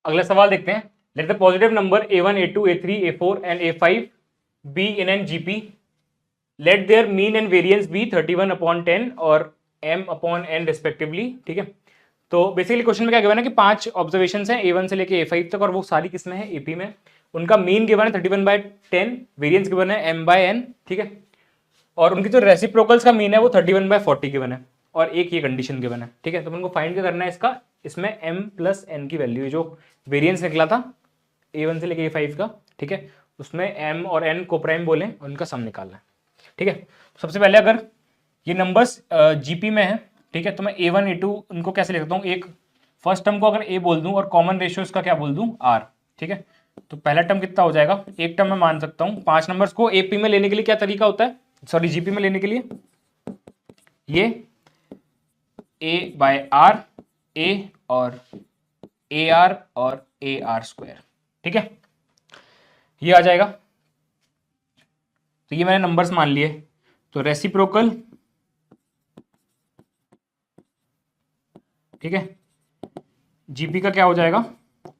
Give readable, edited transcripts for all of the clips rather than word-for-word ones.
अगला सवाल देखते हैं। Let the positive number a1 a2 a3 a4 and a5 be in an GP. Let their mean and variance be 31/10 और m/n respectively. ठीक है, तो बेसिकली क्वेश्चन में क्या गिवन है कि 5 ऑब्जर्वेशन है A1 से लेके A5 तक और वो सारी किसमें है AP में। उनका मीन गिवन है 31/10, वेरियंस गिवन है m/n। ठीक है, और उनकी जो रेसिप्रोकल्स का मीन है वो 31/40 गिवन है और एक ये कंडीशन गिवन है। ठीक है, तो उनको फाइंड क्या करना है इसका, इसमें m+n की वैल्यू जो वेरियंस निकला था A1 से लेके A5 का, ठीक है, उसमें m और n को प्राइम बोले, उनका सम निकालना है। ठीक है, सबसे पहले अगर ये नंबर्स जीपी में है, ठीक है, तो मैं A1 A2 उनको कैसे लिख सकता हूँ, एक फर्स्ट टर्म को अगर A बोल दूं और कॉमन रेशियो इसका क्या बोल दूं R। ठीक है, तो पहला टर्म कितना हो जाएगा, एक टर्म मैं मान सकता हूँ। 5 नंबर्स को AP में लेने के लिए क्या तरीका होता है, सॉरी जीपी में लेने के लिए, ये A/R A और AR और AR²। ठीक है, ये आ जाएगा। तो ये मैंने नंबर्स मान लिए। तो रेसिप्रोकल, ठीक है, जीपी का क्या हो जाएगा,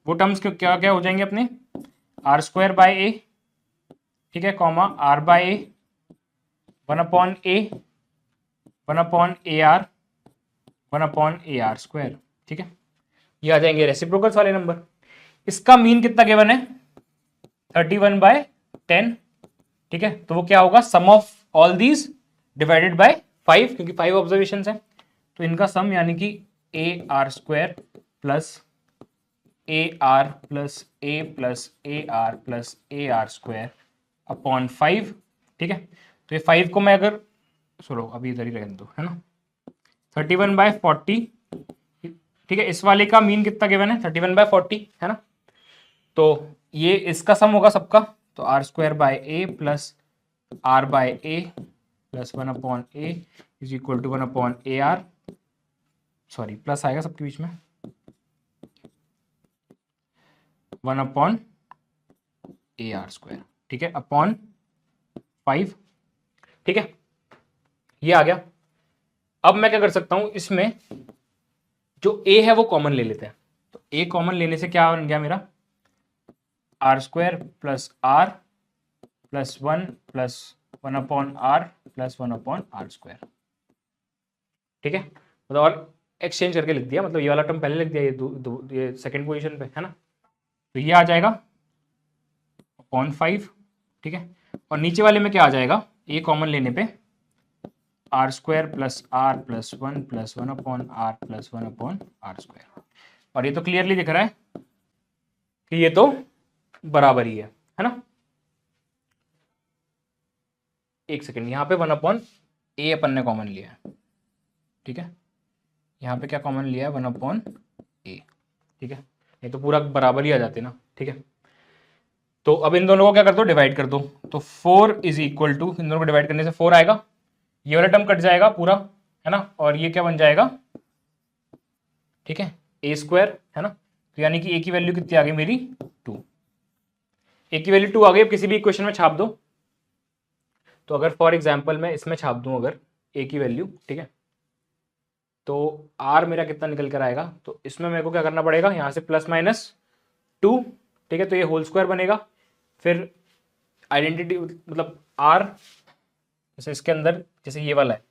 वो टर्म्स क्या क्या हो जाएंगे अपने, R²/A, ठीक है, comma R/A 1/A 1/AR 1/AR²। ठीक है, ये आ जाएंगे रेसिप्रोकल्स वाले नंबर। इसका मीन कितना गिवन है, 31/10। ठीक है, तो वो क्या होगा, sum of all these divided by 5, क्योंकि 5 ऑब्जर्वेशन है, तो इनका सम यानी कि AR² plus AR plus A plus AR plus AR² upon 5। ठीक है, तो ये 5 को मैं अगर, चलो अभी इधर ही रहने दो, है ना, 31/40। ठीक है, इस वाले का मीन कितना गिवन है, 31/40, है ना, तो ये इसका सम होगा सबका, तो R²/A plus R/A plus 1/A is equal to 1/AR, sorry plus आएगा सबके बीच में, 1/AR²। ठीक है, अपॉन 5। ठीक है, ये आ गया। अब मैं क्या कर सकता हूं, इसमें जो A है वो कॉमन ले लेते हैं। तो A कॉमन लेने से क्या बन गया मेरा, R² plus R plus 1 plus 1/R plus 1/R²। ठीक है, मतलब और एक्सचेंज करके लिख दिया, मतलब ये वाला टर्म पहले लिख दिया, ये सेकंड पोजीशन पे, है ना, तो ये आ जाएगा अपॉन 5। ठीक है, और नीचे वाले में क्या आ जाएगा, A कॉमन लेने पे R² plus R plus 1 plus 1/R plus 1/R²। और ये तो क्लियरली दिख रहा है कि ये तो बराबर ही है ना। एक सेकेंड, यहाँ पे 1/A अपन ने कॉमन लिया है। ठीक है, यहाँ पे क्या कॉमन लिया है, 1/A। ठीक है, ये तो पूरा बराबर ही आ जाते ना। ठीक है, तो अब इन दोनों को क्या कर दो, डिवाइड कर दो। तो 4 इज इक्वल टू, इन दोनों को डिवाइड करने से 4 आएगा, ये वाला टर्म कट जाएगा पूरा, है ना, और ये क्या बन जाएगा, ठीक है, A², है ना, तो यानी कि A की वैल्यू कितनी आ गई मेरी, 2। A की वैल्यू 2 आ गई। अब किसी भी इक्वेशन में छाप दो, तो अगर फॉर एग्जाम्पल मैं इसमें छाप दूं अगर A की वैल्यू, ठीक है, तो R मेरा कितना निकल कर आएगा, तो इसमें मेरे को क्या करना पड़ेगा, यहाँ से +-2। ठीक है, तो ये होल स्क्वायर बनेगा। फिर आइडेंटिटी मतलब R, जैसे इसके अंदर जैसे ये वाला है,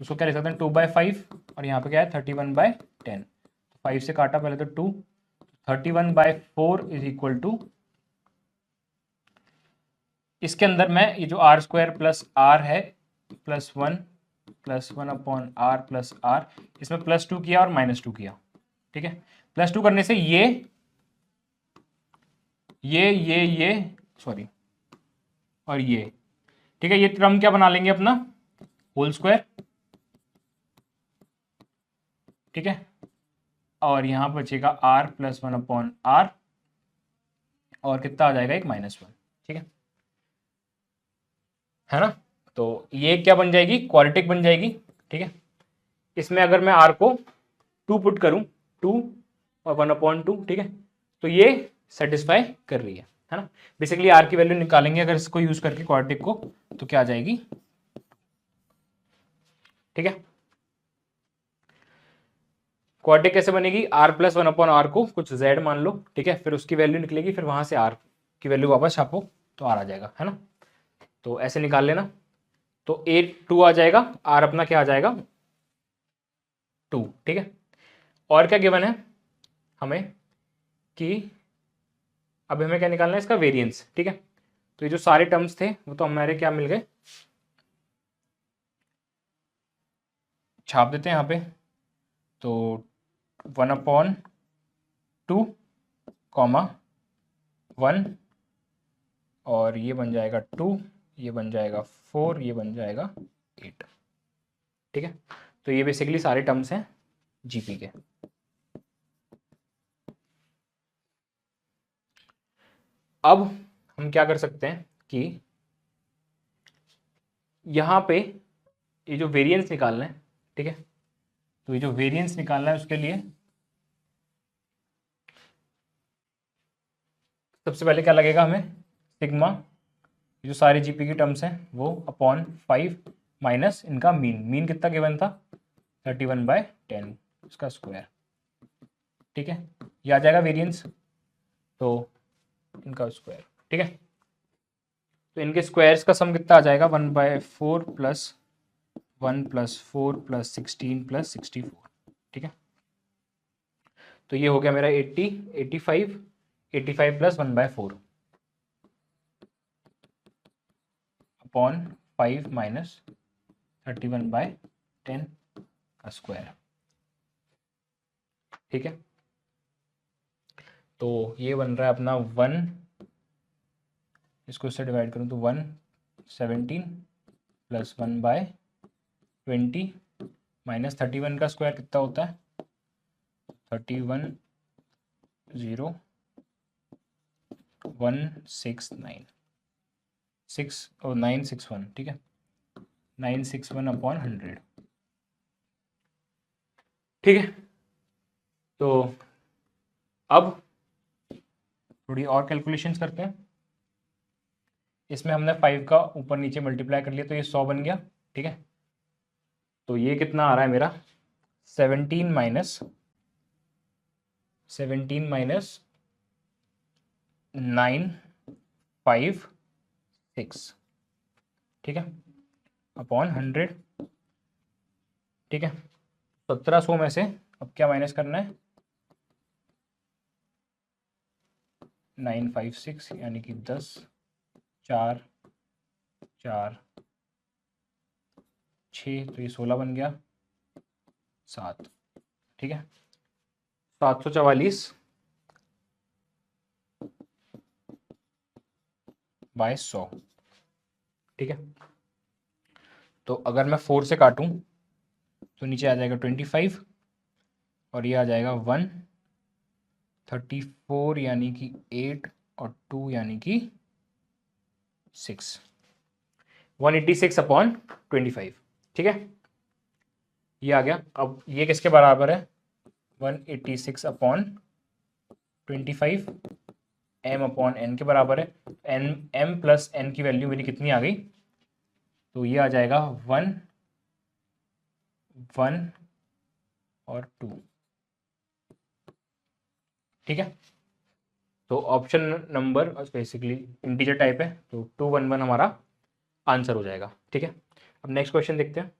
उसको क्या लिख सकते हैं, 2/5, और यहाँ पे क्या है 31/10। 5 से काटा पहले तो 2, 31/4 इज इक्वल टू, इसके अंदर मैं ये जो R² प्लस R है plus 1 plus 1/R plus R, इसमें +2 किया और -2 किया। ठीक है, +2 करने से ये सॉरी और ये, ठीक है, ये टर्म क्या बना लेंगे अपना, होल स्क्वायर। ठीक है, और यहां बचेगा R प्लस 1/R, और कितना आ जाएगा, एक -1। ठीक है ना, तो ये क्या बन जाएगी, क्वाड्रेटिक बन जाएगी। ठीक है, इसमें अगर मैं R को 2 पुट करूं, 2 और 1/2, ठीक है, तो ये सेटिस्फाई कर रही है ना। बेसिकली R की वैल्यू निकालेंगे अगर इसको यूज करके क्वाड्रेटिक को, तो क्या आ जाएगी। ठीक है, क्वाड्रेटिक कैसे बनेगी, r प्लस 1/r को कुछ z मान लो, ठीक है, फिर उसकी वैल्यू निकलेगी, फिर वहां से r की वैल्यू वापस छापो तो r आ जाएगा, है ना। तो ऐसे निकाल लेना। तो a 2 आ जाएगा, r अपना क्या आ जाएगा 2, ठीक है। और क्या गिवन है हमें कि अब हमें क्या निकालना है, इसका वेरिएंस, ठीक है। तो ये जो सारे टर्म्स थे वो तो हमारे क्या मिल गए, छाप देते हैं यहाँ पे। तो 1/2 कॉमा 1 और ये बन जाएगा 2, ये बन जाएगा 4, ये बन जाएगा 8, ठीक है। तो ये बेसिकली सारे टर्म्स हैं जीपी के। अब हम क्या कर सकते हैं कि यहाँ पे ये जो वेरिएंस निकालना है, ठीक है, तो ये जो वेरिएंस निकालना है उसके लिए सबसे पहले क्या लगेगा हमें, सिग्मा जो सारे जीपी की टर्म्स हैं वो अपॉन 5 माइनस इनका मीन, मीन कितना गिवन था 31/10 उसका स्क्वायर, ठीक है। ये आ जाएगा वेरिएंस, तो इनका स्क्वायर, ठीक है। तो इनके स्क्वायर्स का सम कितना आ जाएगा 1/4 प्लस 1 प्लस 4 प्लस 16 प्लस 64, ठीक है। तो ये हो गया मेरा 80, 85, 85 प्लस 1/4 अपॉन 5 माइनस 31/10 का स्क्वायर, ठीक है। तो ये बन रहा है अपना 1, इसको इससे डिवाइड करूँ तो 117 प्लस 1/20 माइनस 31 का स्क्वायर कितना होता है 31,0169 961, ठीक है, 961/100, ठीक है। तो अब थोड़ी और कैलकुलेशंस करते हैं। इसमें हमने 5 का ऊपर नीचे मल्टीप्लाई कर लिया तो ये 100 बन गया, ठीक है। तो ये कितना आ रहा है मेरा 17 माइनस 956, ठीक है, अपॉन 100, ठीक है। 1700 में से अब क्या माइनस करना है 956 यानी कि 10, 4, 4, 6, तो ये 16 बन गया 7, ठीक है। 744/100, ठीक है। तो अगर मैं 4 से काटूं तो नीचे आ जाएगा 25 और ये आ जाएगा 134 यानी कि 8 और 2 यानी कि 6, 186/25, ठीक है। ये आ गया। अब ये किसके बराबर है 186/25 m/n के बराबर है। m प्लस n की वैल्यू मेरी कितनी आ गई, तो ये आ जाएगा 1, 1 और 2, ठीक है। तो option number basically integer type है तो 211 हमारा आंसर हो जाएगा, ठीक है। अब नेक्स्ट क्वेश्चन देखते हैं।